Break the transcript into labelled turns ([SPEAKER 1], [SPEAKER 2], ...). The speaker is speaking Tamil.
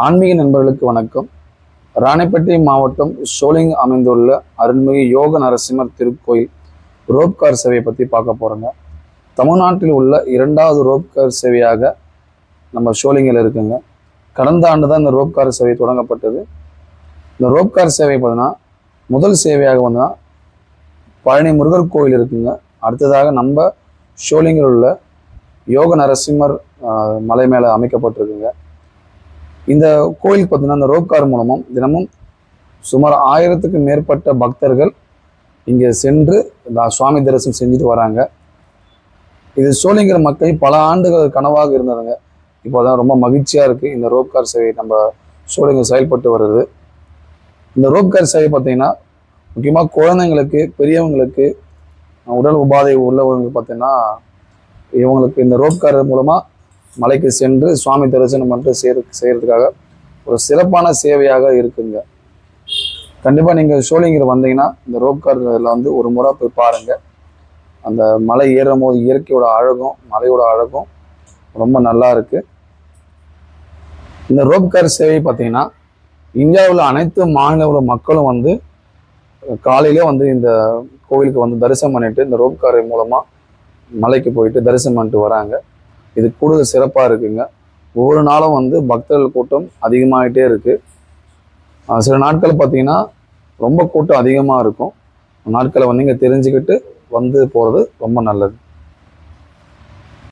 [SPEAKER 1] ஆன்மீக நண்பர்களுக்கு வணக்கம். ராணிப்பேட்டை மாவட்டம் ஷோலிங் அமைந்துள்ள அருள்மிகு யோக நரசிம்மர் திருக்கோயில் ரோப்கார் சேவையை பற்றி பார்க்க போகிறோங்க. தமிழ்நாட்டில் உள்ள 2வது ரோப்கார் சேவையாக நம்ம ஷோலிங்கில் இருக்குங்க. கடந்த ஆண்டு தான் இந்த ரோப்கார் சேவை தொடங்கப்பட்டது. இந்த ரோப்கார் சேவை பார்த்தீங்கன்னா முதல் சேவையாக வந்தா பழனி முருகர் கோயில் இருக்குங்க. அடுத்ததாக நம்ம ஷோலிங்கில் உள்ள யோக நரசிம்மர் மலை மேலே அமைக்கப்பட்டிருக்குங்க. இந்த கோயிலுக்கு பார்த்தீங்கன்னா இந்த ரோப்கார் மூலமும் தினமும் சுமார் 1000க்கும் மேற்பட்ட பக்தர்கள் இங்கே சென்று சுவாமி தரிசனம் செஞ்சுட்டு வராங்க. இது ஷோலிங்கர் மக்கள் பல ஆண்டுகள் கனவாக இருந்ததுங்க. இப்போ தான் ரொம்ப மகிழ்ச்சியாக இருக்குது. இந்த ரோப்கார் சேவை நம்ம ஷோலிங்கர் செயல்பட்டு வருது. இந்த ரோப்கார் சேவை பார்த்தீங்கன்னா முக்கியமாக குழந்தைங்களுக்கு, பெரியவங்களுக்கு, உடல் உபாதை உள்ளவங்களுக்கு பார்த்தீங்கன்னா இவங்களுக்கு இந்த ரோப்கார் மூலமாக மலைக்கு சென்று சுவாமி தரிசனம் பண்ணிட்டு செய்யறதுக்காக ஒரு சிறப்பான சேவையாக இருக்குங்க. கண்டிப்பாக நீங்கள் ஷோலிங்கர் வந்தீங்கன்னா இந்த ரோப்காரில் வந்து ஒரு முறை போய் பாருங்கள். அந்த மலை ஏறும் போது இயற்கையோட அழகும் மலையோட அழகும் ரொம்ப நல்லா இருக்கு. இந்த ரோப்கார் சேவை பார்த்தீங்கன்னா இந்தியாவில் அனைத்து மாநில மக்களும் வந்து காலையிலே வந்து இந்த கோவிலுக்கு வந்து தரிசனம் பண்ணிட்டு இந்த ரோப்கார் மூலமாக மலைக்கு போயிட்டு தரிசனம் பண்ணிட்டு வராங்க. இது கூடுதல் சிறப்பாக இருக்குங்க. ஒவ்வொரு நாளும் வந்து பக்தர்கள் கூட்டம் அதிகமாகிட்டே இருக்கு. சில நாட்கள் பார்த்தீங்கன்னா ரொம்ப கூட்டம் அதிகமாக இருக்கும். நாட்களை வந்து இங்கே தெரிஞ்சுக்கிட்டு வந்து போகிறது ரொம்ப நல்லது.